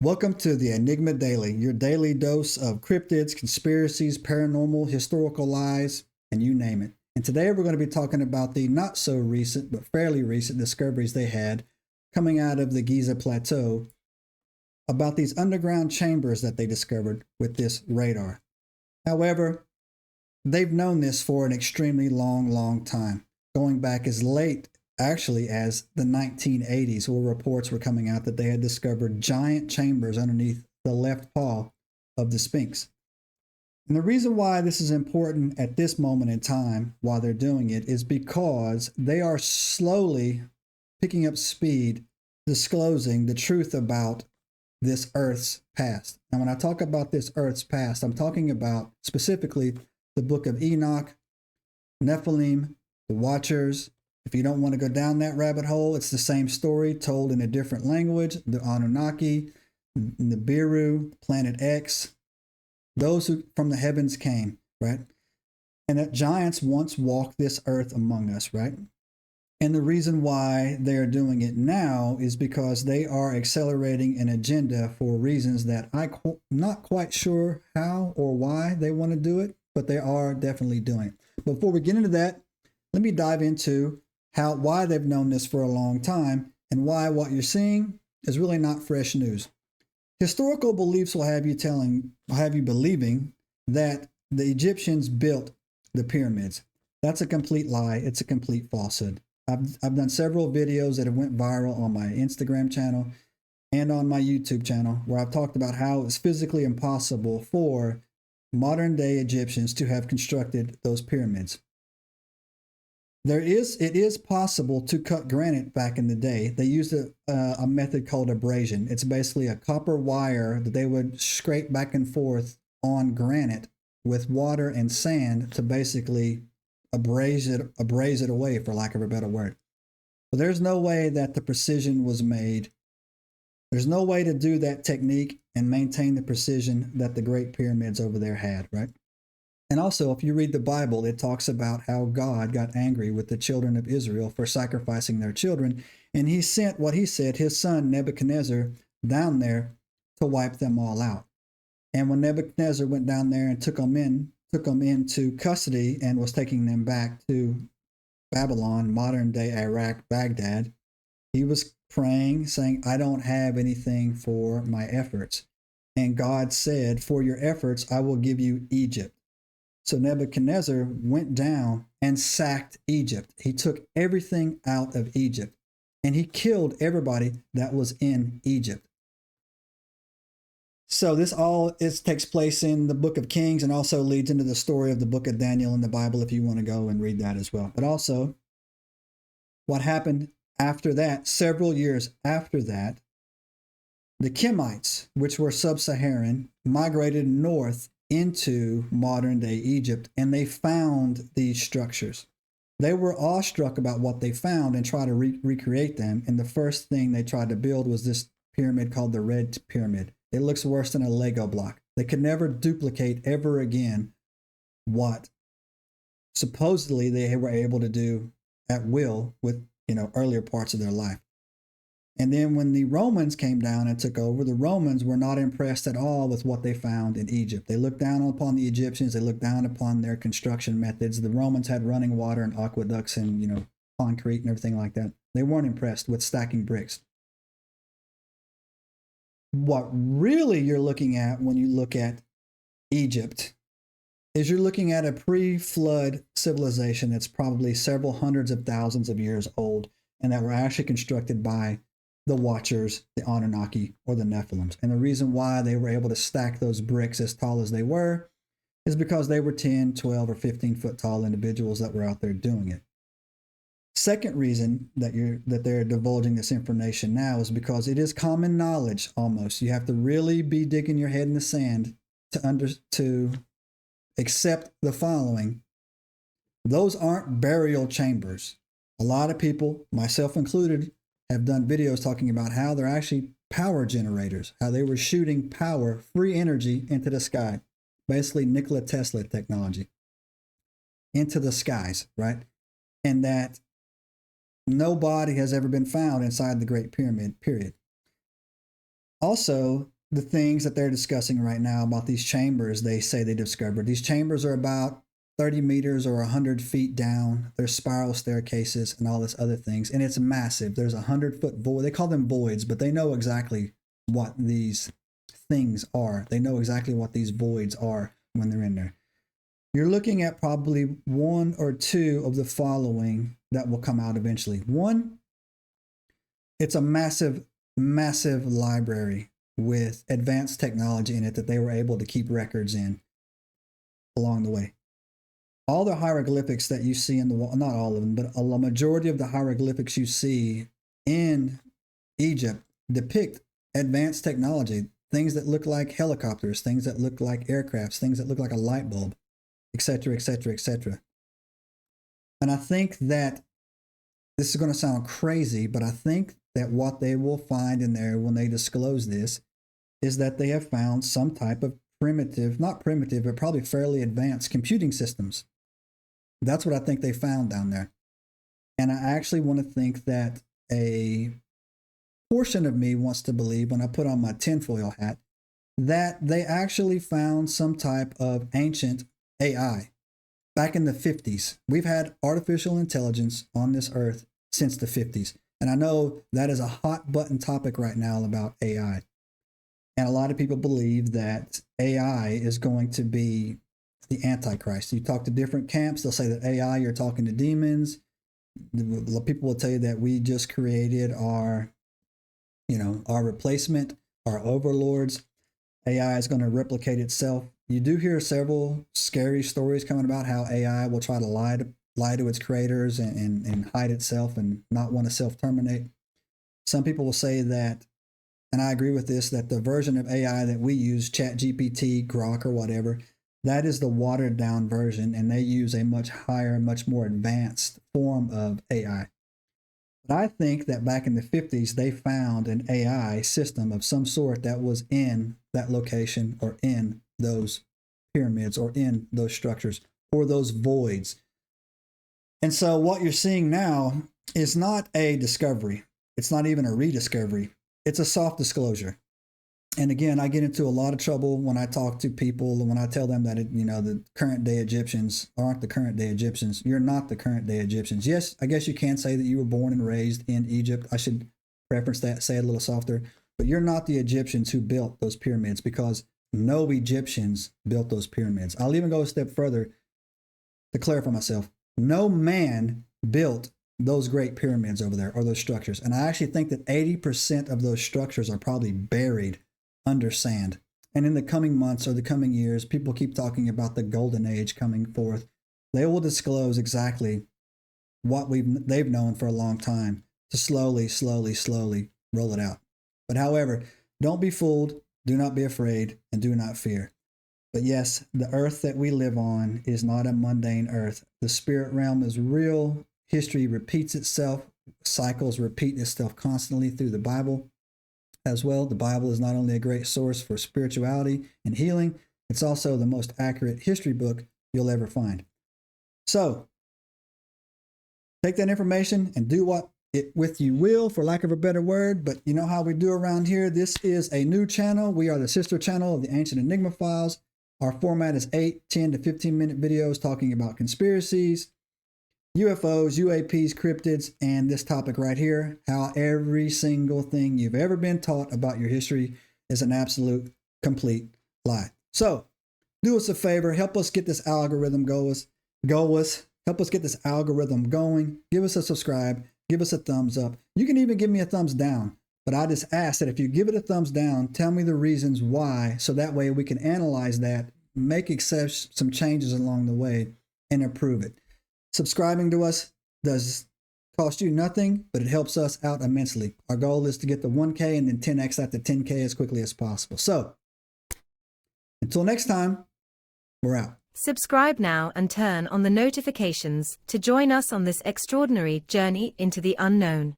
Welcome to the Enigma Daily, your daily dose of cryptids, conspiracies, paranormal, historical lies, and you name it. And today we're going to be talking about the not so recent, but fairly recent discoveries they had coming out of the Giza plateau about these underground chambers that they discovered with this radar. However, they've known this for an extremely long time, going back as late actually as the 1980s, where reports were coming out that they had discovered giant chambers underneath the left paw of the Sphinx. And the reason why this is important at this moment in time while they're doing it is because they are slowly picking up speed, disclosing the truth about this Earth's past. And when I talk about this Earth's past, I'm talking about specifically the book of Enoch, Nephilim, the Watchers. If you don't want to go down that rabbit hole, it's the same story told in a different language. The Anunnaki, Nibiru, Planet X, those who from the heavens came, right? And that giants once walked this earth among us, right? And the reason why they are doing it now is because they are accelerating an agenda for reasons that I'm not quite sure how or why they want to do it, but they are definitely doing it. Before we get into that, let me dive into why they've known this for a long time and why what you're seeing is really not fresh news. Historical beliefs will have you believing that the Egyptians built the pyramids. That's a complete lie. It's a complete falsehood. I've done several videos that have went viral on my Instagram channel and on my YouTube channel where I've talked about how it's physically impossible for modern day Egyptians to have constructed those pyramids. It is possible to cut granite back in the day. They used a method called abrasion. It's basically a copper wire that they would scrape back and forth on granite with water and sand to basically abrase it away, for lack of a better word. But there's no way that the precision was made. There's no way to do that technique and maintain the precision that the Great Pyramids over there had, right? And also, if you read the Bible, it talks about how God got angry with the children of Israel for sacrificing their children. And he sent what he said, his son Nebuchadnezzar, down there to wipe them all out. And when Nebuchadnezzar went down there and took them into custody and was taking them back to Babylon, modern day Iraq, Baghdad, he was praying, saying, I don't have anything for my efforts. And God said, for your efforts, I will give you Egypt. So Nebuchadnezzar went down and sacked Egypt. He took everything out of Egypt and he killed everybody that was in Egypt. So this takes place in the book of Kings and also leads into the story of the book of Daniel in the Bible if you want to go and read that as well. But also what happened after that, several years after that, the Kemites, which were sub-Saharan, migrated north into modern day Egypt, and they found these structures. They were awestruck about what they found and tried to recreate them. And the first thing they tried to build was this pyramid called the Red Pyramid. It looks worse than a Lego block. They could never duplicate ever again what supposedly they were able to do at will with, earlier parts of their life. And then when the Romans came down and took over, the Romans were not impressed at all with what they found in Egypt. They looked down upon the Egyptians. They looked down upon their construction methods. The Romans had running water and aqueducts and, concrete and everything like that. They weren't impressed with stacking bricks. What really you're looking at when you look at Egypt is you're looking at a pre-flood civilization that's probably several hundreds of thousands of years old and that were actually constructed by the Watchers, the Anunnaki, or the Nephilims. And the reason why they were able to stack those bricks as tall as they were is because they were 10, 12, or 15 foot tall individuals that were out there doing it. Second reason that they're divulging this information now is because it is common knowledge almost. You have to really be digging your head in the sand to accept the following. Those aren't burial chambers. A lot of people, myself included, have done videos talking about how they're actually power generators, how they were shooting power, free energy into the sky. Basically Nikola Tesla technology into the skies, right? And that no body has ever been found inside the Great Pyramid, period. Also, the things that they're discussing right now about these chambers they say they discovered. These chambers are about 30 meters or 100 feet down. There's spiral staircases and all this other things. And it's massive. There's a 100-foot void. They call them voids, but they know exactly what these things are. They know exactly what these voids are when they're in there. You're looking at probably one or two of the following that will come out eventually. One, it's a massive, massive library with advanced technology in it that they were able to keep records in along the way. All the hieroglyphics that you see in the wall, not all of them, but a majority of the hieroglyphics you see in Egypt depict advanced technology, things that look like helicopters, things that look like aircrafts, things that look like a light bulb, etc., etc., etc. And I think that this is going to sound crazy, but I think that what they will find in there when they disclose this is that they have found some type of primitive, not primitive, but probably fairly advanced computing systems. That's what I think they found down there. And I actually want to think that a portion of me wants to believe, when I put on my tinfoil hat, that they actually found some type of ancient AI back in the 50s. We've had artificial intelligence on this earth since the 50s. And I know that is a hot button topic right now about AI. And a lot of people believe that AI is going to be the Antichrist. You talk to different camps, they'll say that AI, you're talking to demons. People will tell you that we just created our replacement, our overlords. AI is going to replicate itself. You do hear several scary stories coming about how AI will try to lie to its creators and hide itself and not want to self-terminate. Some people will say that, and I agree with this, that the version of AI that we use, ChatGPT, Grok, or whatever, that is the watered down version, and they use a much higher, much more advanced form of AI. But I think that back in the 50s, they found an AI system of some sort that was in that location or in those pyramids or in those structures or those voids. And so what you're seeing now is not a discovery. It's not even a rediscovery. It's a soft disclosure. And again, I get into a lot of trouble when I talk to people, when I tell them that, the current day Egyptians aren't the current day Egyptians. You're not the current day Egyptians. Yes, I guess you can say that you were born and raised in Egypt. I should reference that, say it a little softer. But you're not the Egyptians who built those pyramids, because no Egyptians built those pyramids. I'll even go a step further to clarify myself. No man built those great pyramids over there or those structures. And I actually think that 80% of those structures are probably buried under sand. And in the coming months or the coming years, people keep talking about the golden age coming forth. They will disclose exactly what they've known for a long time to slowly roll it out. But however, don't be fooled, do not be afraid, and do not fear. But yes, the earth that we live on is not a mundane earth. The spirit realm is real. History repeats itself. Cycles repeat itself constantly through the Bible as well. The Bible is not only a great source for spirituality and healing, it's also the most accurate history book you'll ever find. So, take that information and do what it with you will, for lack of a better word. But you know how we do around here. This is a new channel. We are the sister channel of the Ancient Enigma Files. Our format is 8, 10 to 15 minute videos talking about conspiracies, UFOs, UAPs, cryptids, and this topic right here, how every single thing you've ever been taught about your history is an absolute, complete lie. So, do us a favor, help us get this algorithm help us get this algorithm going. Give us a subscribe, give us a thumbs up. You can even give me a thumbs down, but I just ask that if you give it a thumbs down, tell me the reasons why, so that way we can analyze that, make some changes along the way, and improve it. Subscribing to us does cost you nothing, but it helps us out immensely. Our goal is to get to 1K and then 10X that to 10K as quickly as possible. So, until next time, we're out. Subscribe now and turn on the notifications to join us on this extraordinary journey into the unknown.